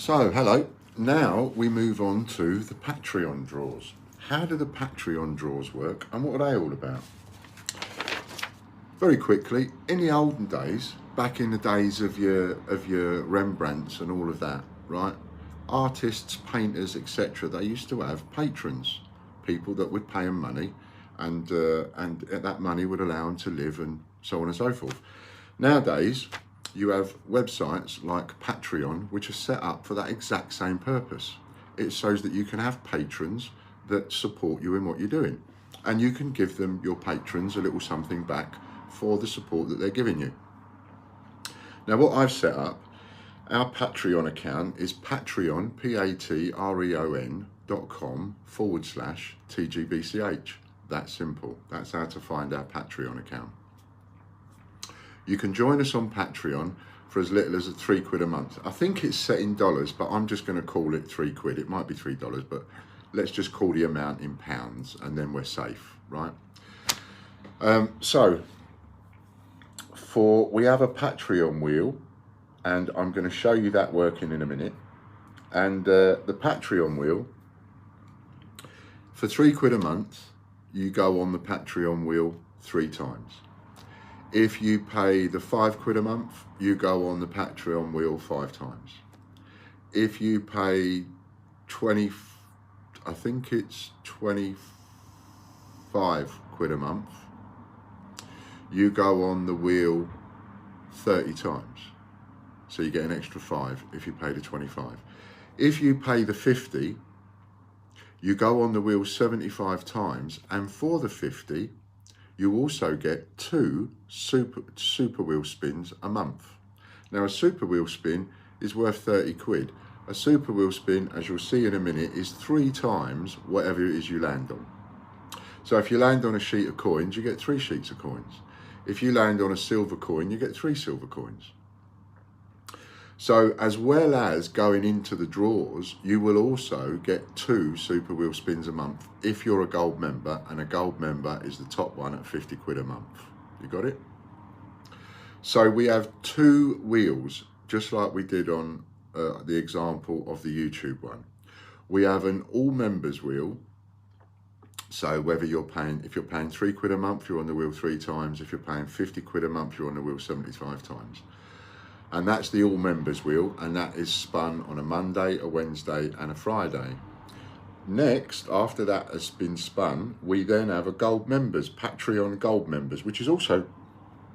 So, hello. Now we move on to the Patreon draws. How do the Patreon draws work and what are they all about? Very quickly, in the olden days, back in the days of your Rembrandts and all of that, right? Artists, painters, etc. They used to have patrons, people that would pay them money, and that money would allow them to live and so on and so forth. Nowadays, you have websites like Patreon, which are set up for that exact same purpose. It shows that you can have patrons that support you in what you're doing, and you can give them, your patrons, a little something back for the support that they're giving you. Now, what I've set up, our Patreon account is Patreon, patreon.com/TGBCH. That's simple. That's how to find our Patreon account. You can join us on Patreon for as little as £3 a month. I think it's set in dollars, but I'm just going to call it £3. It might be $3, but let's just call the amount in pounds, and then we're safe, right? We have a Patreon wheel, and I'm going to show you that working in a minute. And the Patreon wheel, for £3 a month, you go on the Patreon wheel 3 times. If you pay the £5 a month, you go on the Patreon wheel 5 times. If you pay I think it's £25 a month, you go on the wheel 30 times. So you get an extra 5 if you pay the 25. If you pay the 50, you go on the wheel 75 times, and for the 50, you also get 2 super wheel spins a month. Now, a super wheel spin is worth 30 quid. A super wheel spin, as you'll see in a minute, is 3 times whatever it is you land on. So if you land on a sheet of coins, you get 3 sheets of coins. If you land on a silver coin, you get 3 silver coins. So as well as going into the draws, you will also get 2 super wheel spins a month if you're a gold member, and a gold member is the top one at 50 quid a month. You got it? So we have 2 wheels, just like we did on the example of the YouTube one. We have an all members wheel. So whether if you're paying £3 a month, you're on the wheel 3 times. If you're paying 50 quid a month, you're on the wheel 75 times. And that's the all members wheel, and that is spun on a Monday, a Wednesday and a Friday. Next, after that has been spun, we then have a gold members, Patreon gold members, which is also,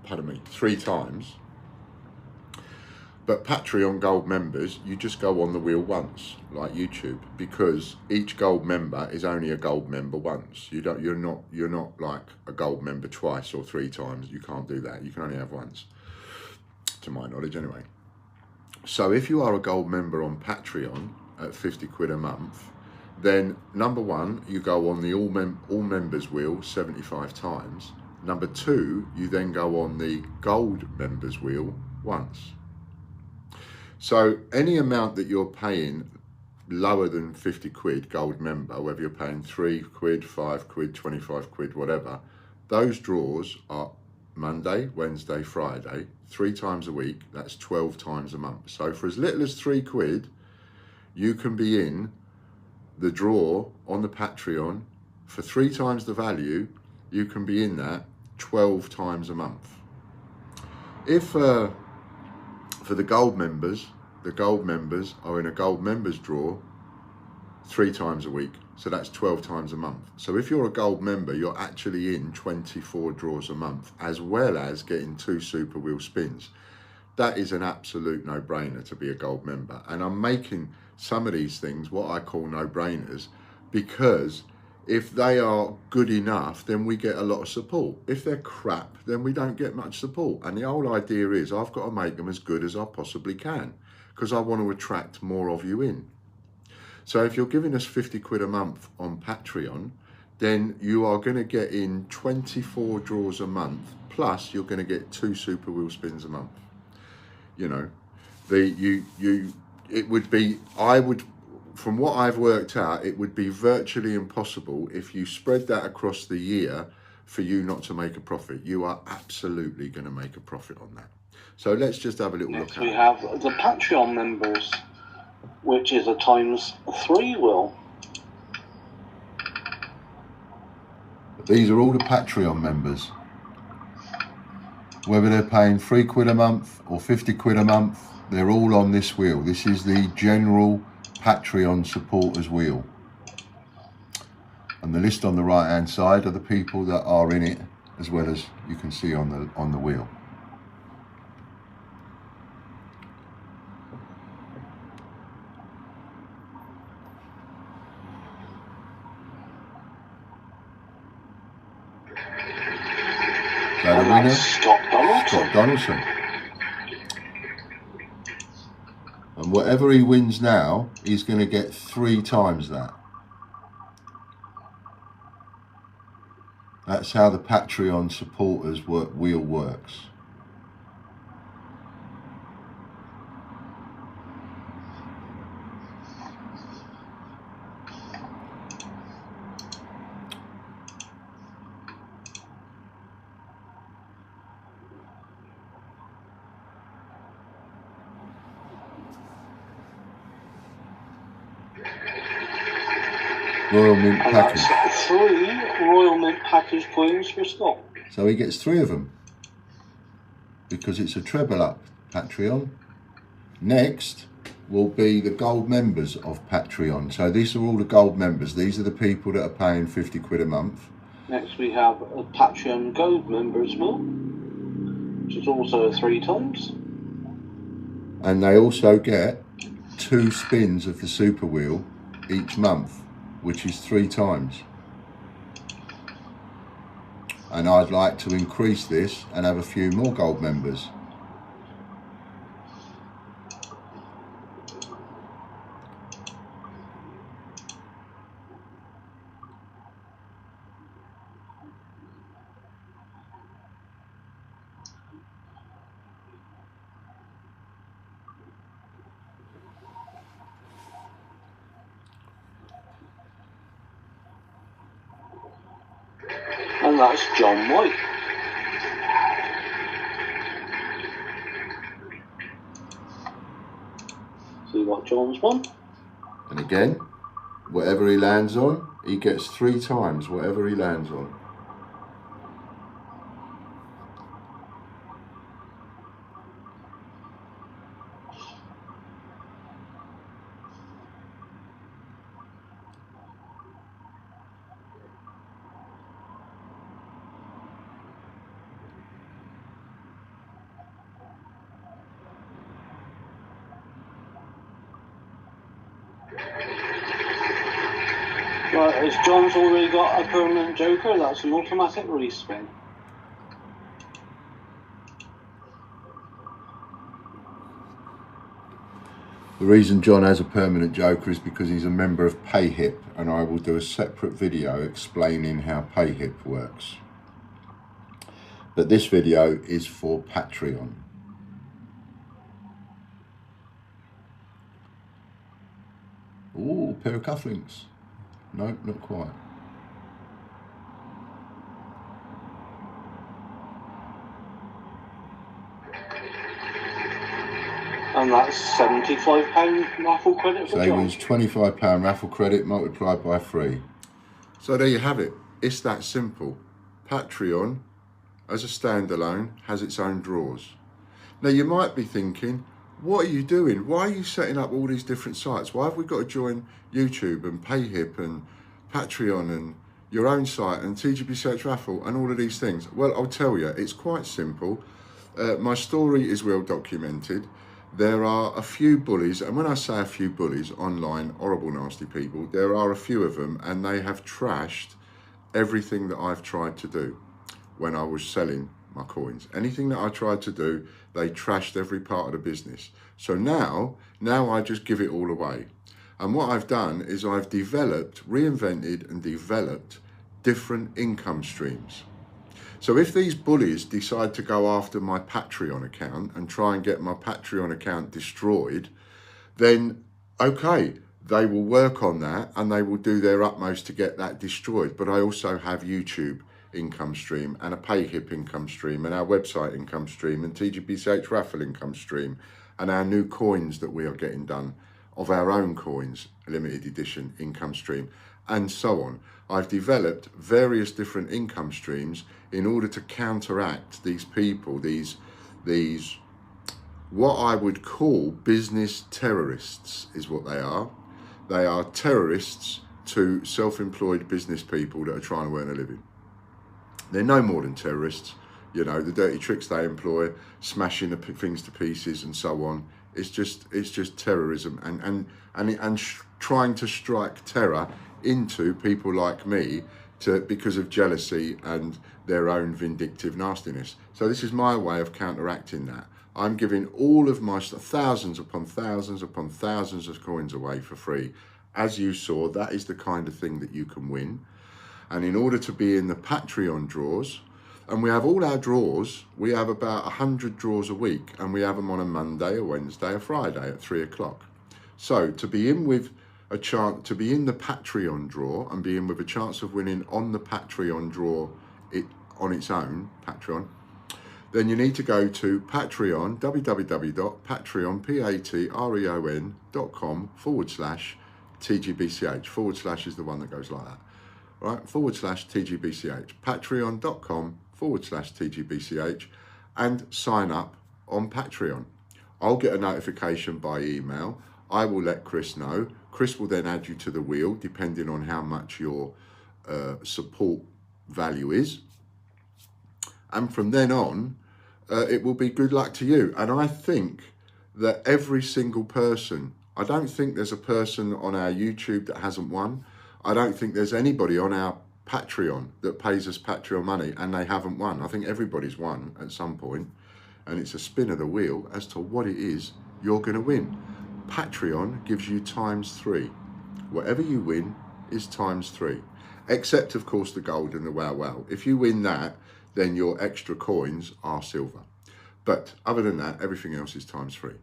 3 times. But Patreon gold members, you just go on the wheel once, like YouTube, because each gold member is only a gold member once. You're not like a gold member twice or 3 times. You can't do that. You can only have once, to my knowledge anyway. So if you are a gold member on Patreon at 50 quid a month, then number 1, you go on the all members wheel 75 times. Number 2, you then go on the gold members wheel once. So any amount that you're paying lower than 50 quid gold member, whether you're paying 3 quid, 5 quid, 25 quid, whatever, those draws are Monday, Wednesday, Friday, 3 times a week. That's 12 times a month. So for as little as 3 quid, you can be in the draw on the Patreon. For 3 times the value, you can be in that 12 times a month. If for the gold members are in a gold members draw 3 times a week. So that's 12 times a month. So if you're a gold member, you're actually in 24 draws a month, as well as getting 2 super wheel spins. That is an absolute no-brainer to be a gold member. And I'm making some of these things what I call no-brainers, because if they are good enough, then we get a lot of support. If they're crap, then we don't get much support. And the whole idea is I've got to make them as good as I possibly can, because I want to attract more of you in. So if you're giving us 50 quid a month on Patreon, then you are going to get in 24 draws a month, plus you're going to get 2 super wheel spins a month. You know, from what I've worked out, it would be virtually impossible if you spread that across the year for you not to make a profit. You are absolutely going to make a profit on that. So let's just have a little look at it. We have the Patreon members. which is a ×3 wheel. These are all the Patreon members. Whether they're paying £3 a month or 50 quid a month, they're all on this wheel. This is the general Patreon supporters wheel. And the list on the right hand side are the people that are in it, as well as you can see on the wheel. So the winner, Scott Donaldson. And whatever he wins now, he's going to get 3 times that. That's how the Patreon supporters wheel works. Royal Mint package. That's 3 Royal Mint package coins for Scott. So he gets 3 of them because it's a treble up Patreon. Next will be the gold members of Patreon. So these are all the gold members. These are the people that are paying 50 quid a month. Next we have a Patreon gold member as well, which is also 3 times. And they also get 2 spins of the super wheel each month, which is 3 times. And I'd like to increase this and have a few more gold members. And that's John White. See what John's won. And again, whatever he lands on, he gets 3 times whatever he lands on. Right, as John's already got a permanent joker, that's an automatic respin. The reason John has a permanent joker is because he's a member of PayHip, and I will do a separate video explaining how PayHip works. But this video is for Patreon. Ooh, pair of cufflinks. No, not quite. And that's £75 raffle credit for So he John. wins £25 raffle credit multiplied by 3. So there you have it. It's that simple. Patreon, as a standalone, has its own draws. Now you might be thinking, what are you doing? Why are you setting up all these different sites? Why have we got to join YouTube and PayHip and Patreon and your own site and TGB Search Raffle and all of these things? Well, I'll tell you, it's quite simple. My story is well documented. There are a few bullies, and when I say a few bullies online, horrible, nasty people, there are a few of them, and they have trashed everything that I've tried to do when I was selling my coins. Anything that I tried to do, they trashed every part of the business. So now I just give it all away. And what I've done is I've reinvented and developed different income streams. So if these bullies decide to go after my Patreon account and try and get my Patreon account destroyed, then okay, they will work on that and they will do their utmost to get that destroyed. But I also have YouTube income stream and a PayHip income stream and our website income stream and TGBCH raffle income stream and our new coins that we are getting done of our own coins, limited edition income stream, and so on. I've developed various different income streams in order to counteract these people, these what I would call business terrorists is what they are. They are terrorists to self-employed business people that are trying to earn a living. They're no more than terrorists. You know, the dirty tricks they employ, smashing the things to pieces and so on. It's just terrorism and trying to strike terror into people like me because of jealousy and their own vindictive nastiness. So this is my way of counteracting that. I'm giving all of my thousands upon thousands upon thousands of coins away for free. As you saw, that is the kind of thing that you can win. And in order to be in the Patreon draws, and we have all our draws, we have about 100 draws a week, and we have them on a Monday, a Wednesday, a Friday at 3 o'clock. So to be in with a chance, to be in the Patreon draw and be in with a chance of winning on the Patreon draw on its own, Patreon, then you need to go to Patreon, www.patreon.com/TGBCH. / is the one that goes like that. Right, /TGBCH. Patreon.com/TGBCH and sign up on Patreon. I'll get a notification by email. I will let Chris know. Chris will then add you to the wheel, depending on how much your support value is. And from then on, it will be good luck to you. And I think that every single person, I don't think there's a person on our YouTube that hasn't won. I don't think there's anybody on our Patreon that pays us Patreon money and they haven't won. I think everybody's won at some point, and it's a spin of the wheel as to what it is you're going to win. Patreon gives you ×3. Whatever you win is ×3, except of course the gold and the wow. If you win that, then your extra coins are silver. But other than that, everything else is ×3.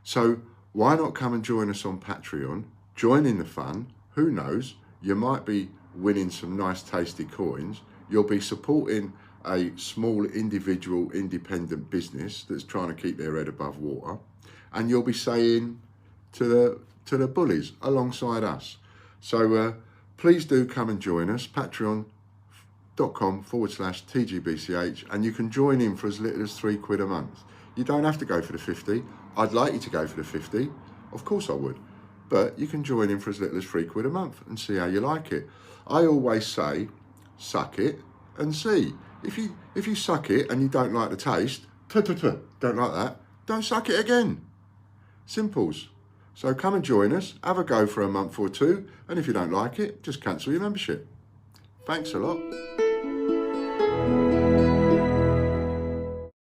So why not come and join us on Patreon? Join in the fun. Who knows? You might be winning some nice tasty coins. You'll be supporting a small individual independent business that's trying to keep their head above water. And you'll be saying to the bullies alongside us. So please do come and join us. Patreon.com/TGBCH, and you can join in for as little as £3 a month. You don't have to go for the 50. I'd like you to go for the 50. Of course I would. But you can join in for as little as £3 a month and see how you like it. I always say, suck it and see. If you suck it and you don't like the taste, don't like that, don't suck it again. Simples. So come and join us, have a go for a month or two, and if you don't like it, just cancel your membership. Thanks a lot.